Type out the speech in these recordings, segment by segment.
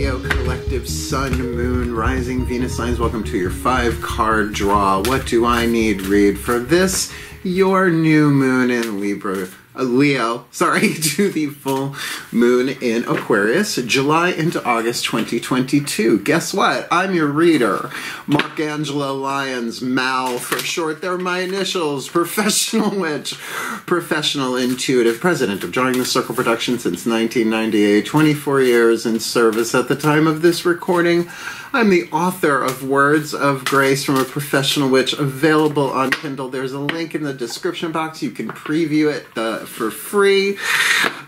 Leo Collective Sun, Moon, Rising, Venus signs. Welcome to your 5-card draw. What do I need read for this? Your new moon in Leo, to the full moon in Aquarius, July into August 2022. Guess what? I'm your reader. Angelo, Lyons, Mal for short. They're my initials. Professional witch, professional intuitive, president of Drawing the Circle Production since 1998, 24 years in service at the time of this recording. I'm the author of Words of Grace from a Professional Witch, available on Kindle. There's a link in the description box. You can preview it for free,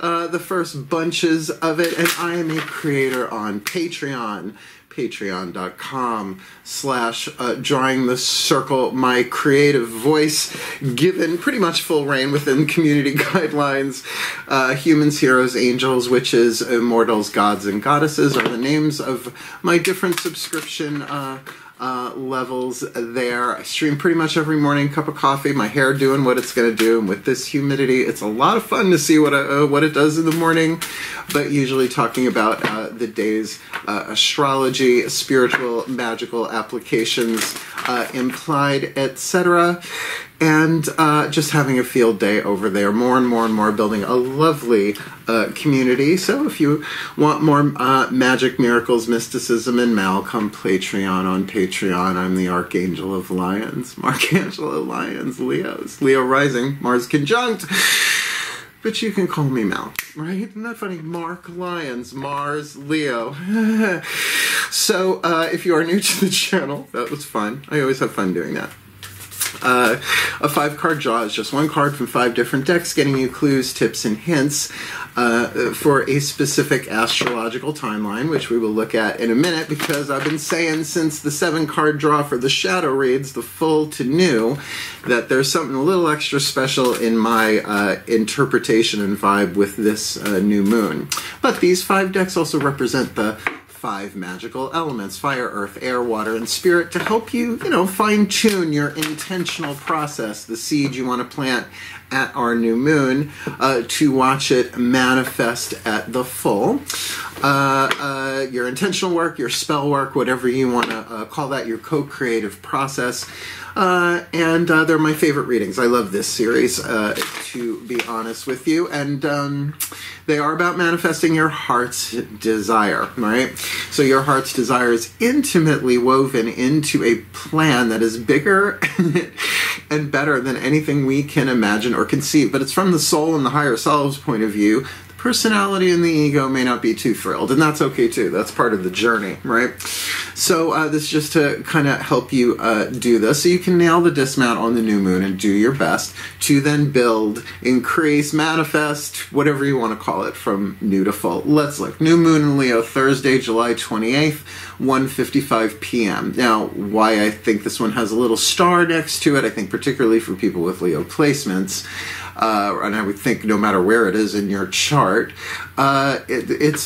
the first bunches of it. And I am a creator on Patreon, patreon.com/drawing the circle, my creative voice, given pretty much full reign within community guidelines. Humans, heroes, angels, witches, immortals, gods, and goddesses are the names of my different subscription levels there. I stream pretty much every morning, cup of coffee, my hair doing what it's going to do, and with this humidity, it's a lot of fun to see what it does in the morning, but usually talking about the day's astrology, spiritual, magical applications, implied, etc., and just having a field day over there, more and more, building a lovely community. So if you want more magic, miracles, mysticism, and mal, come Patreon on Patreon. I'm the Archangel of Lyons, Angelo, Lyons, Leos, Leo rising, Mars conjunct. But you can call me Mal, right? Isn't that funny? Mark Lyons, Mars, Leo. So if you are new to the channel, that was fun. I always have fun doing that. A 5-card draw is just one card from 5 different decks, getting you clues, tips, and hints for a specific astrological timeline, which we will look at in a minute, because I've been saying since the 7-card draw for the shadow reads, the full to new, that there's something a little extra special in my interpretation and vibe with this new moon. But these 5 decks also represent the 5 magical elements: fire, earth, air, water, and spirit, to help you, fine-tune your intentional process, the seed you want to plant at our new moon, to watch it manifest at the full. Your intentional work, your spell work, whatever you want to call that, your co-creative process. And they're my favorite readings. I love this series, to be honest with you. And they are about manifesting your heart's desire, right? So your heart's desire is intimately woven into a plan that is bigger and better than anything we can imagine or conceive. But it's from the soul and the higher selves point of view. Personality and the ego may not be too thrilled, and that's okay too. That's part of the journey, right? So this is just to kind of help you do this, so you can nail the dismount on the new moon and do your best to then build, increase, manifest, whatever you want to call it, from new to full. Let's look. New moon in Leo, Thursday, July 28th, 1:55 p.m. Now, why I think this one has a little star next to it, I think particularly for people with Leo placements, and I would think no matter where it is in your chart, it's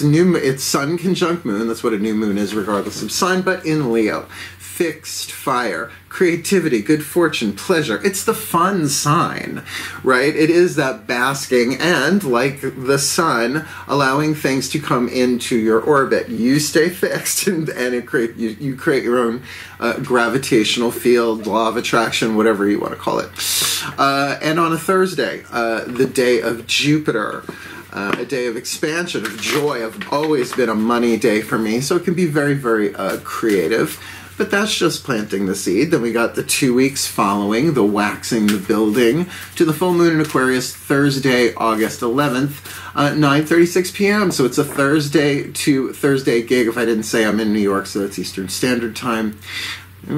sun conjunct moon. That's what a new moon is, regardless of sign, but in Leo. Fixed fire, creativity, good fortune, pleasure. It's the fun sign, right? It is that basking and, like the sun, allowing things to come into your orbit. You stay fixed, and you create your own gravitational field, law of attraction, whatever you want to call it. And on a Thursday, the day of Jupiter, a day of expansion, of joy. I've always been a money day for me, so it can be very, very creative. But that's just planting the seed. Then we got the 2 weeks following, the waxing, the building, to the full moon in Aquarius, Thursday, August 11th, 9:36 p.m. So it's a Thursday to Thursday gig. If I didn't say, I'm in New York, so that's Eastern Standard Time.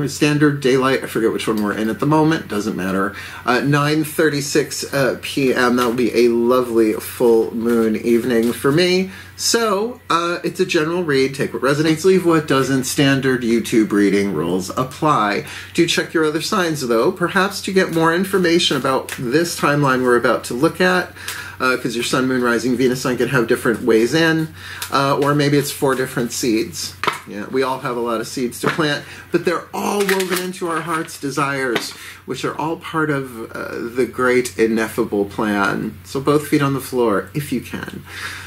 Standard Daylight, I forget which one we're in at the moment, doesn't matter. 9:36 p.m. That'll be a lovely full moon evening for me. So, it's a general read. Take what resonates, leave what doesn't. Standard YouTube reading rules apply. Do check your other signs, though, perhaps to get more information about this timeline we're about to look at, because your sun, moon, rising, Venus sign can have different ways in, or maybe it's 4 different seeds. Yeah, we all have a lot of seeds to plant, but they're all woven into our heart's desires, which are all part of the great ineffable plan. So both feet on the floor, if you can.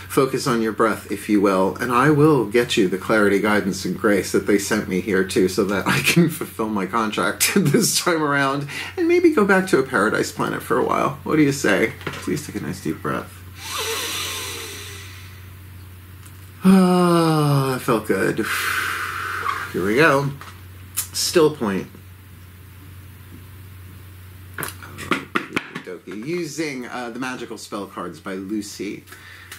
Focus on your breath, if you will, and I will get you the clarity, guidance, and grace that they sent me here to, so that I can fulfill my contract this time around and maybe go back to a paradise planet for a while. What do you say? Please take a nice deep breath. Ah, that felt good. Here we go. Still point. Using the magical spell cards by Lucy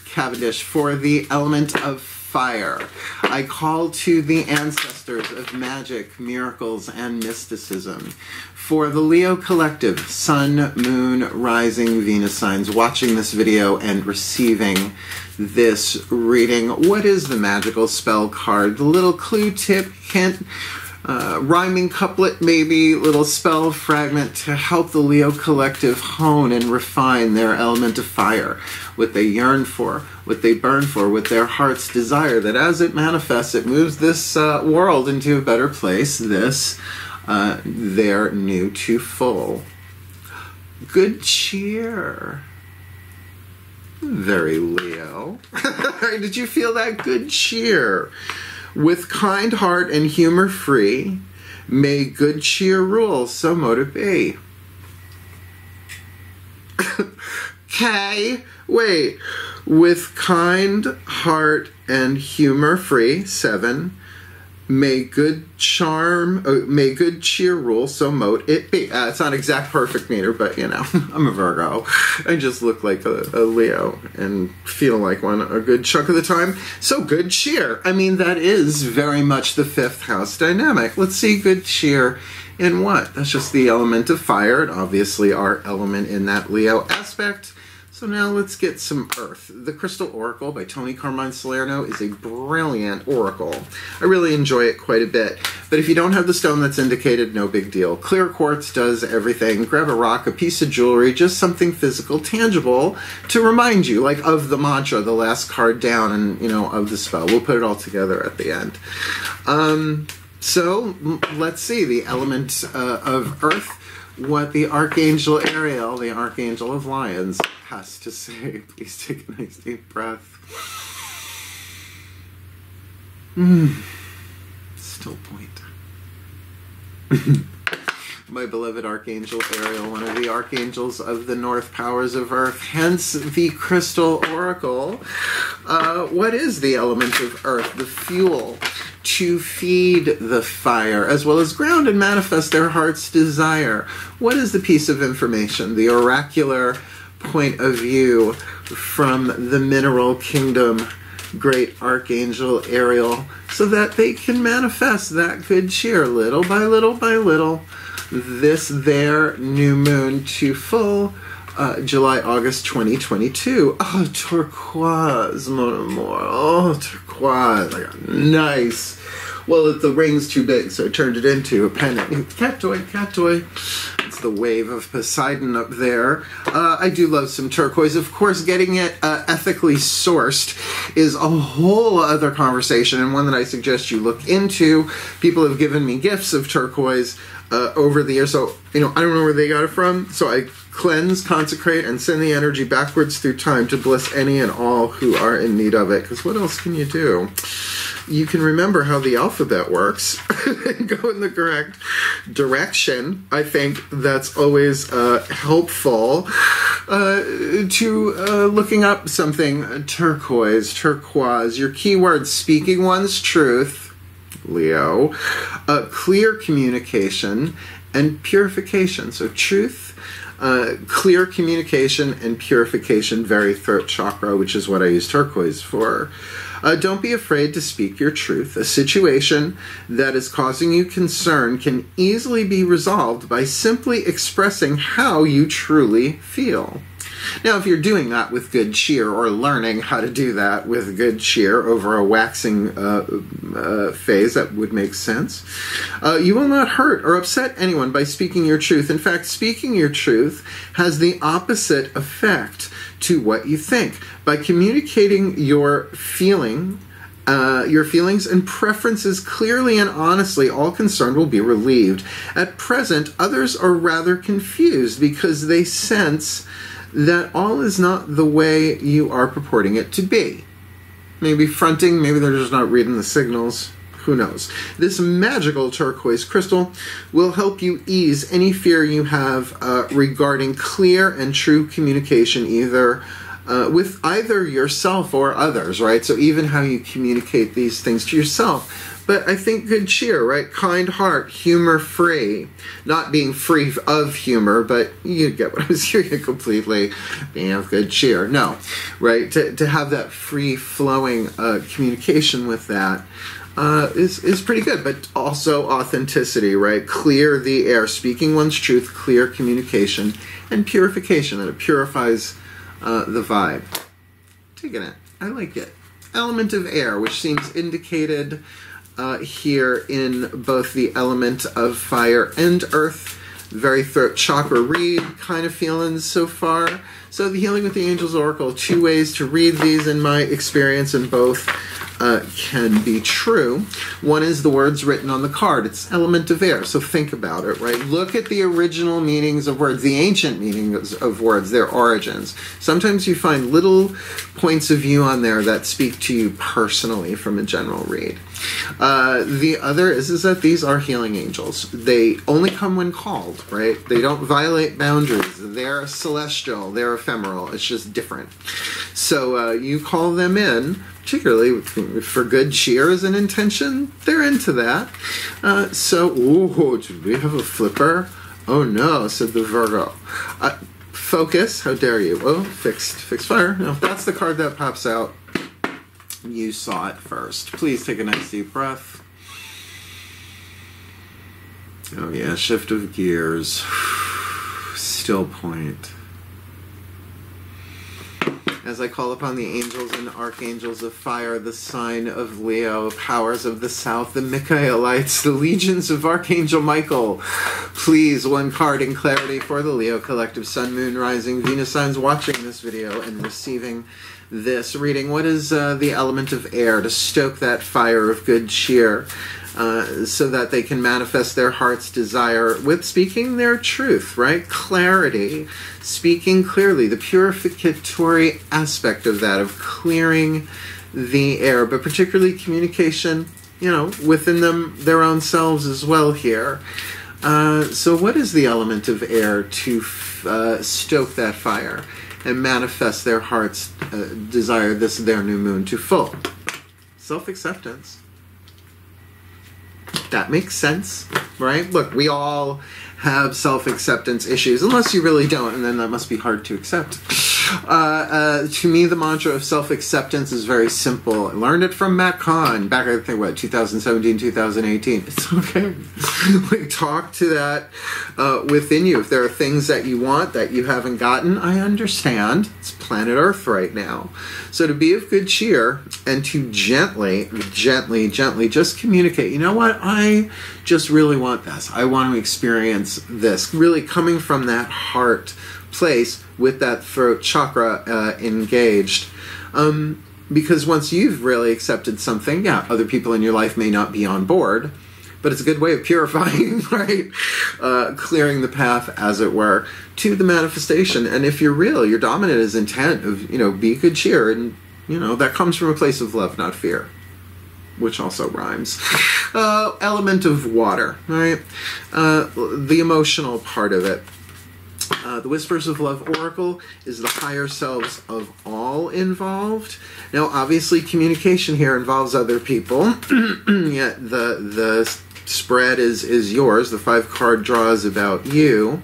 Cavendish for the element of fire. I call to the ancestors of magic, miracles, and mysticism. For the Leo collective, Sun, Moon, Rising, Venus signs, watching this video and receiving this reading, what is the magical spell card? The little clue, tip, hint, rhyming couplet, maybe little spell fragment to help the Leo collective hone and refine their element of fire, what they yearn for, what they burn for, what their hearts desire, that as it manifests, it moves this world into a better place, this their new to full. Good cheer. Very Leo. Did you feel that? Good cheer. With kind heart and humor free, may good cheer rule, so mote it be. Okay, wait. With kind heart and humor free, 7, may good cheer rule, so mote it be. It's not exact perfect meter, but you know, I'm a Virgo. I just look like a Leo and feel like one a good chunk of the time. So good cheer. I mean, that is very much the 5th house dynamic. Let's see good cheer in what? That's just the element of fire, and obviously our element in that Leo aspect. So now let's get some earth. The Crystal Oracle by Tony Carmine Salerno is a brilliant oracle. I really enjoy it quite a bit. But if you don't have the stone that's indicated, no big deal. Clear quartz does everything. Grab a rock, a piece of jewelry, just something physical, tangible, to remind you, like, of the mantra, the last card down, and, you know, of the spell. We'll put it all together at the end. So let's see the element of earth, what the Archangel Ariel, the Archangel of Lyons, has to say. Please take a nice deep breath. Still point. My beloved Archangel Ariel, one of the archangels of the North powers of Earth, hence the Crystal Oracle. What is the element of Earth? The fuel to feed the fire, as well as ground and manifest their heart's desire. What is the piece of information? The oracular point of view from the mineral kingdom, great Archangel Ariel, so that they can manifest that good cheer little by little by little. This their new moon to full, July, August 2022. Oh, turquoise, mon amour. Oh, turquoise. Nice. Well, the ring's too big, so I turned it into a pendant. Cat toy, cat toy. It's the wave of Poseidon up there. I do love some turquoise. Of course, getting it ethically sourced is a whole other conversation, and one that I suggest you look into. People have given me gifts of turquoise over the years, so, you know, I don't know where they got it from, so I cleanse, consecrate, and send the energy backwards through time to bless any and all who are in need of it, because what else can you do? You can remember how the alphabet works and go in the correct direction. I think that's always helpful to looking up something. Turquoise, your keyword, speaking one's truth, Leo, clear communication, and purification. So truth, clear communication, and purification, very throat chakra, which is what I use turquoise for. Don't be afraid to speak your truth. A situation that is causing you concern can easily be resolved by simply expressing how you truly feel. Now, if you're doing that with good cheer, or learning how to do that with good cheer over a waxing phase, that would make sense. You will not hurt or upset anyone by speaking your truth. In fact, speaking your truth has the opposite effect to what you think. By communicating your feelings and preferences clearly and honestly, all concerned will be relieved. At present, others are rather confused because they sense that all is not the way you are purporting it to be. Maybe fronting, maybe they're just not reading the signals. Who knows? This magical turquoise crystal will help you ease any fear you have regarding clear and true communication, either with either yourself or others, right? So even how you communicate these things to yourself. But I think good cheer, right? Kind heart, humor-free. Not being free of humor, but you get what I was hearing completely. Being of good cheer. No, right? To have that free-flowing communication with that is pretty good. But also authenticity, right? Clear the air. Speaking one's truth, clear communication, and purification. That it purifies the vibe. Taking it. I like it. Element of air, which seems indicated here in both the element of fire and earth. Very throat chakra read kind of feelings so far. So the Healing with the Angels Oracle, 2 ways to read these in my experience, and both can be true. One is the words written on the card. It's element of air, so think about it, right? Look at the original meanings of words, the ancient meanings of words, their origins. Sometimes you find little points of view on there that speak to you personally from a general read. The other is that these are healing angels. They only come when called, right? They don't violate boundaries. They're celestial. They're ephemeral. It's just different. So you call them in, particularly for good cheer as an intention. They're into that. Ooh, did we have a flipper? Oh no, said the Virgo. Focus, how dare you? Oh, fixed fire. Now, if that's the card that pops out, you saw it first. Please take a nice deep breath. Oh yeah, shift of gears. Still point. As I call upon the angels and archangels of fire, the sign of Leo, powers of the south, the Michaelites, the legions of Archangel Michael. Please, one card in clarity for the Leo collective, Sun, Moon, Rising, Venus signs watching this video and receiving this reading. What is the element of air to stoke that fire of good cheer so that they can manifest their heart's desire with speaking their truth, right? Clarity, speaking clearly, the purificatory aspect of that, of clearing the air, but particularly communication, you know, within them, their own selves as well here. So what is the element of air to stoke that fire and manifest their heart's desire, their new moon, to full? Self-acceptance. That makes sense, right? Look, we all have self-acceptance issues, unless you really don't, and then that must be hard to accept. To me, the mantra of self-acceptance is very simple. I learned it from Matt Kahn back, I think, what, 2017, 2018. It's okay. Like, talk to that within you. If there are things that you want that you haven't gotten, I understand. It's planet Earth right now. So to be of good cheer and to gently just communicate, you know what, I just really want this. I want to experience this. Really coming from that heart place with that throat chakra engaged. Because once you've really accepted something, yeah, other people in your life may not be on board, but it's a good way of purifying, right? Clearing the path, as it were, to the manifestation. And if you're real, your dominant is intent of, you know, be good cheer. And, you know, that comes from a place of love, not fear, which also rhymes. Element of water, right? The emotional part of it. The Whispers of Love Oracle is the higher selves of all involved. Now, obviously, communication here involves other people. Yet the spread is yours. The 5-card draw is about you.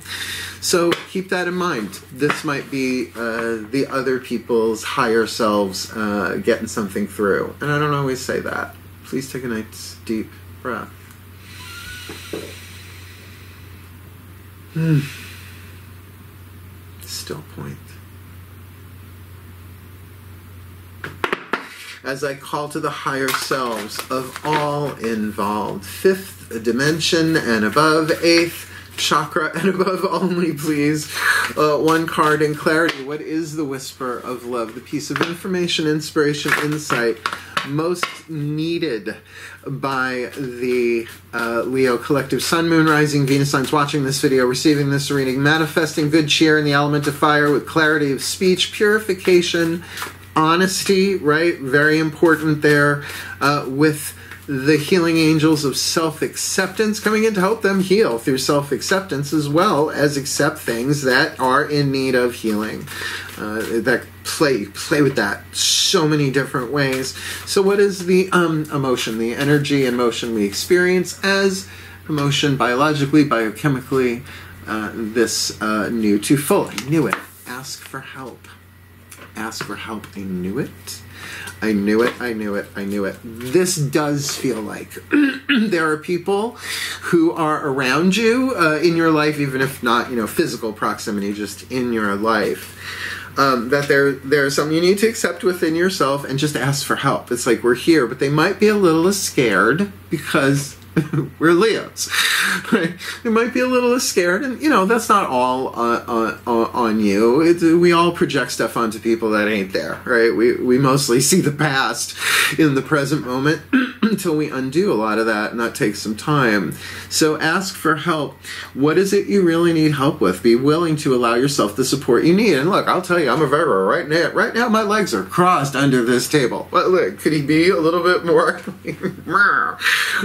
So keep that in mind. This might be the other people's higher selves getting something through. And I don't always say that. Please take a nice deep breath. Still point. As I call to the higher selves of all involved, 5th dimension and above, 8th chakra and above only, please. One card in clarity. What is the whisper of love? The piece of information, inspiration, insight most needed by the Leo collective Sun, Moon, Rising, Venus signs watching this video, receiving this reading, manifesting good cheer in the element of fire with clarity of speech, purification, honesty, right? Very important there, with the healing angels of self-acceptance coming in to help them heal through self-acceptance, as well as accept things that are in need of healing. That play with that so many different ways. So what is the emotion, the energy and motion we experience as emotion biologically, biochemically, this knew to full. I knew it. Ask for help. Ask for help. I knew it. I knew it, I knew it, I knew it. This does feel like there are people who are around you in your life, even if not, physical proximity, just in your life, that there's something you need to accept within yourself and just ask for help. It's like we're here, but they might be a little scared because we're Leos, right? They might be a little scared, and that's not all on you. We all project stuff onto people that ain't there, right? We mostly see the past in the present moment until we undo a lot of that, and that takes some time. So ask for help. What is it you really need help with? Be willing to allow yourself the support you need. And look, I'll tell you, I'm a Virgo right now. Right now, my legs are crossed under this table. But look, could he be a little bit more,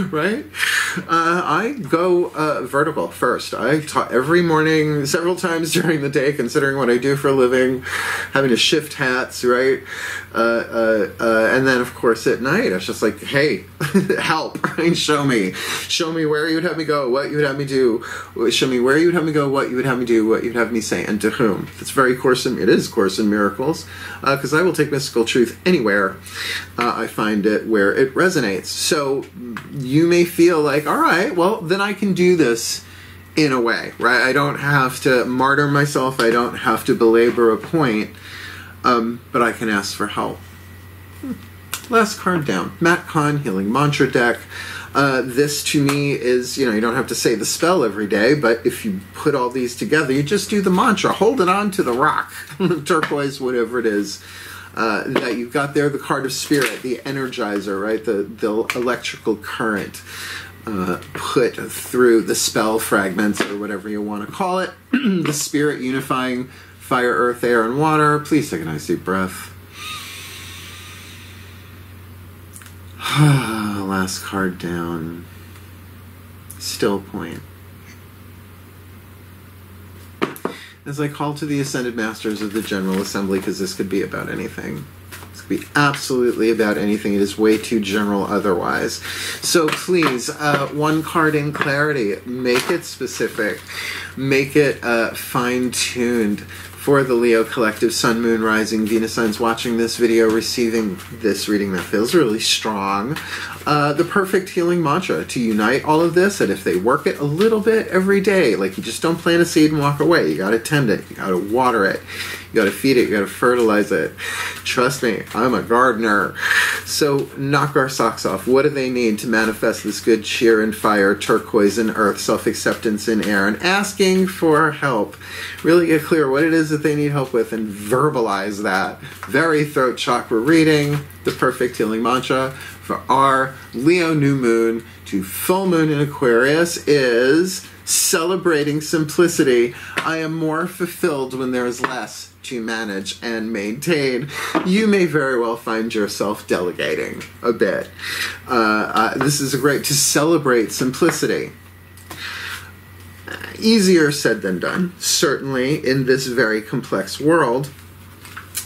right? I go vertical first. I talk every morning, several times during the day, considering what I do for a living, having to shift hats, right? And then, of course, at night, I was just like, hey, help, right? Show me where you would have me go, what you would have me do, show me where you would have me go, what you would have me do, what you'd have me say, and to whom. It's very it is Course in Miracles, because I will take mystical truth anywhere I find it where it resonates. So you may feel like, all right, well, then I can do this in a way, right? I don't have to martyr myself. I don't have to belabor a point, but I can ask for help. Last card down, Matt Kahn, Healing Mantra deck. This to me is, you don't have to say the spell every day, but if you put all these together, you just do the mantra, hold it on to the rock, turquoise, whatever it is that you've got there, the card of spirit, the energizer, right? The electrical current put through the spell fragments, or whatever you want to call it. The spirit unifying fire, earth, air, and water. Please take a nice deep breath. Last card down. Still point. As I call to the Ascended Masters of the General Assembly, because this could be about anything. This could be absolutely about anything. It is way too general otherwise. So please, one card in clarity. Make it specific. Make it fine-tuned for the Leo collective, Sun, Moon, Rising, Venus signs watching this video, receiving this reading that feels really strong. The perfect healing mantra to unite all of this, and if they work it a little bit every day, like you just don't plant a seed and walk away. You got to tend it. You got to water it. You got to feed it. You got to fertilize it. Trust me, I'm a gardener. So knock our socks off. What do they need to manifest this good cheer and fire, turquoise in earth, self-acceptance in air, and asking for help? Really get clear what it is that they need help with and verbalize that. Very throat chakra reading, the perfect healing mantra for our Leo new moon to full moon in Aquarius is celebrating simplicity. I am more fulfilled when there is less to manage and maintain. You may very well find yourself delegating a bit. This is great to celebrate simplicity. Easier said than done, certainly in this very complex world.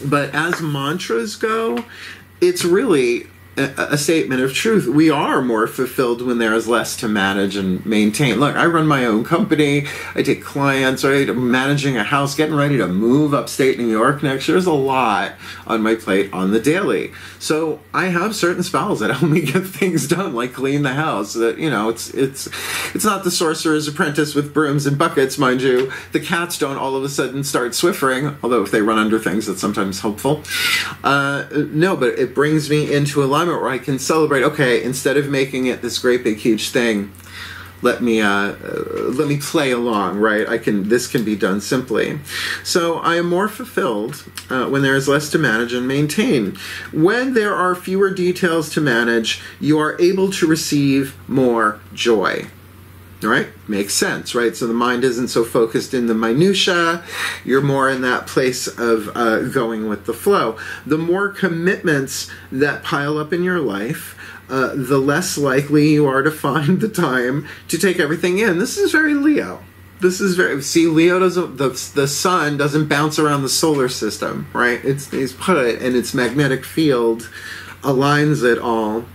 But as mantras go, it's really a statement of truth. We are more fulfilled when there is less to manage and maintain. Look, I run my own company. I take clients, right? I'm managing a house, getting ready to move upstate New York next year. There's a lot on my plate on the daily. So I have certain spells that help me get things done, like clean the house. That, it's not the sorcerer's apprentice with brooms and buckets, mind you. The cats don't all of a sudden start swiffering, although if they run under things, that's sometimes helpful. No, but it brings me into alignment where I can celebrate, okay, instead of making it this great big huge thing, let me play along, right? This can be done simply. So I am more fulfilled when there is less to manage and maintain. When there are fewer details to manage, you are able to receive more joy. All right? Makes sense, right? So the mind isn't so focused in the minutia. You're more in that place of going with the flow. The more commitments that pile up in your life, the less likely you are to find the time to take everything in. This is very Leo. This is very, see, Leo doesn't, the sun doesn't bounce around the solar system, right? It's put, and its magnetic field aligns it all.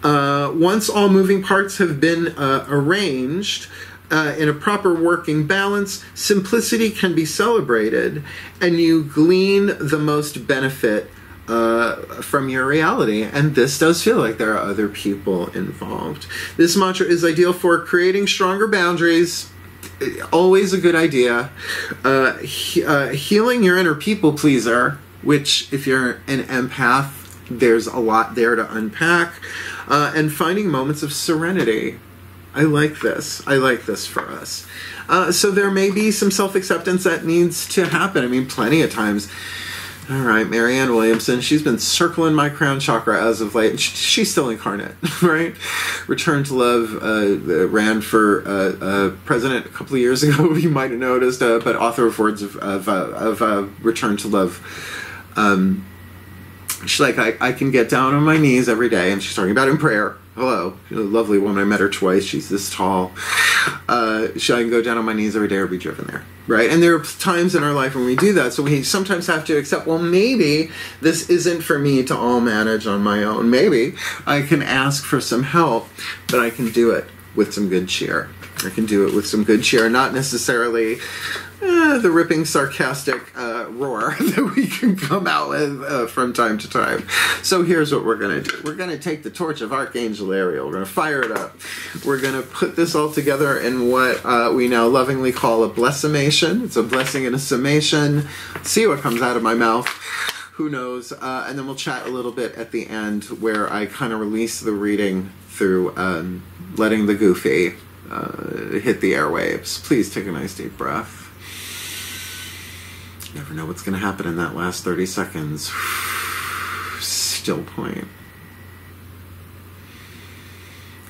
Once all moving parts have been arranged in a proper working balance, simplicity can be celebrated, and you glean the most benefit from your reality. And this does feel like there are other people involved. This mantra is ideal for creating stronger boundaries. Always a good idea. Healing your inner people pleaser, which if you're an empath, there's a lot there to unpack. And finding moments of serenity. I like this. I like this for us. So there may be some self-acceptance that needs to happen. I mean, plenty of times. All right, Marianne Williamson, she's been circling my crown chakra as of late. She's still incarnate, right? Return to Love ran for president a couple of years ago, you might have noticed, but author of words of Return to Love. She's like, I can get down on my knees every day, and she's talking about in prayer. Hello, lovely woman. I met her twice. She's this tall. I can go down on my knees every day or be driven there, right? And there are times in our life when we do that, so we sometimes have to accept, well, maybe this isn't for me to all manage on my own. Maybe I can ask for some help, but I can do it with some good cheer. I can do it with some good cheer, not necessarily the ripping, sarcastic roar that we can come out with from time to time. So here's what we're going to do. We're going to take the torch of Archangel Ariel. We're going to fire it up. We're going to put this all together in what we now lovingly call a blessimation. It's a blessing and a summation. See what comes out of my mouth. Who knows? And then we'll chat a little bit at the end where I kind of release the reading through letting the goofy hit the airwaves. Please take a nice deep breath. You never know what's going to happen in that last 30 seconds. Still point.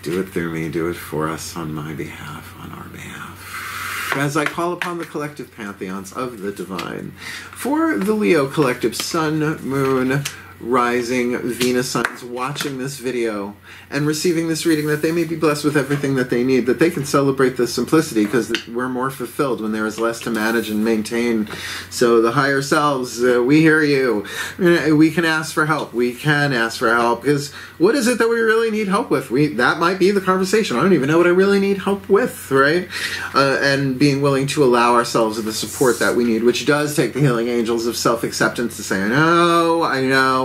Do it through me, do it for us, on my behalf, on our behalf. As I call upon the collective pantheons of the divine, for the Leo collective, sun, moon, rising, Venus signs watching this video and receiving this reading, that they may be blessed with everything that they need, that they can celebrate the simplicity, because we're more fulfilled when there is less to manage and maintain. So the higher selves, we hear you. We can ask for help. We can ask for help, because what is it that we really need help with? That might be the conversation. I don't even know what I really need help with, right? And being willing to allow ourselves the support that we need, which does take the healing angels of self-acceptance to say,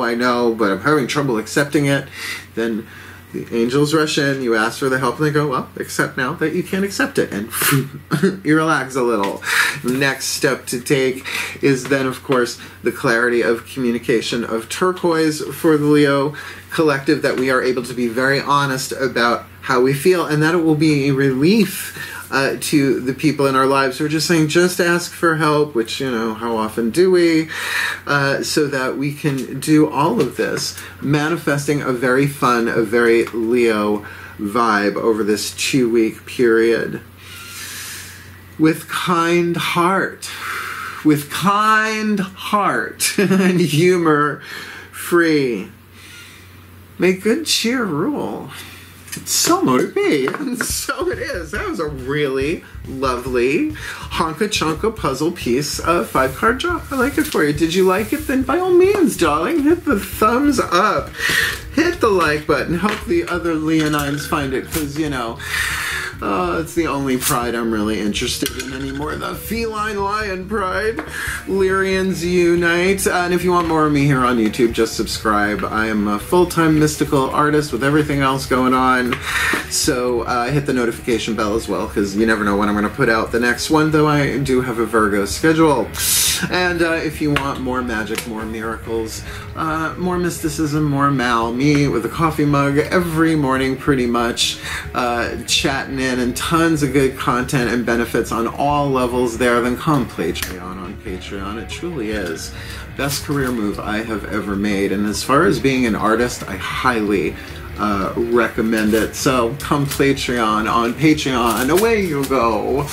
I know, but I'm having trouble accepting it. Then the angels rush in, you ask for the help, and they go, well, accept now that you can't accept it. And you relax a little. The next step to take is then, of course, the clarity of communication of turquoise for the Leo collective, that we are able to be very honest about how we feel, and that it will be a relief to the people in our lives who are just saying, just ask for help, which, how often do we? So that we can do all of this, manifesting a very fun, a very Leo vibe over this 2-week period. With kind heart. With kind heart and humor free. May good cheer rule. So mote it be, and so it is. That was a really lovely honka-chonka puzzle piece of 5-card draw. I like it for you. Did you like it? Then by all means, darling, hit the thumbs up. Hit the like button. Help the other Leonines find it, because, it's the only pride I'm really interested in anymore. The feline lion pride. Lyrians unite. And if you want more of me here on YouTube, just subscribe. I am a full-time mystical artist with everything else going on. So hit the notification bell as well, because you never know when I'm going to put out the next one, though I do have a Virgo schedule. And if you want more magic, more miracles, more mysticism, more Mal, me with a coffee mug every morning pretty much, chatting in, and tons of good content and benefits on all levels there, then come Patreon on Patreon. It truly is best career move I have ever made, and as far as being an artist, I highly recommend it. So come Patreon on Patreon, away you go.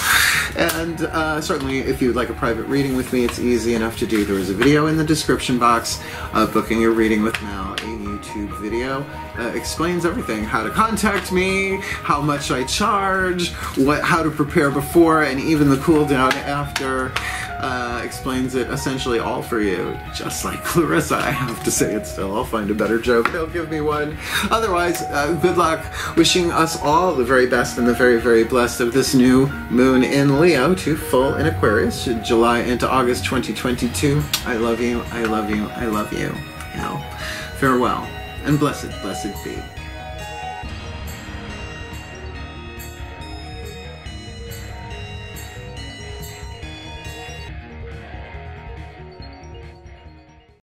And certainly if you'd like a private reading with me, it's easy enough to do. There is a video in the description box of booking a reading with Mal, a YouTube video. Explains everything, how to contact me, how much I charge, how to prepare before, and even the cool down after. Explains it essentially all for you, just like Clarissa. I have to say it still. I'll find a better joke. They'll give me one. Otherwise, good luck. Wishing us all the very best and the very, very blessed of this new moon in Leo to full in Aquarius, July into August 2022. I love you. I love you. I love you. Now, farewell and blessed, blessed be.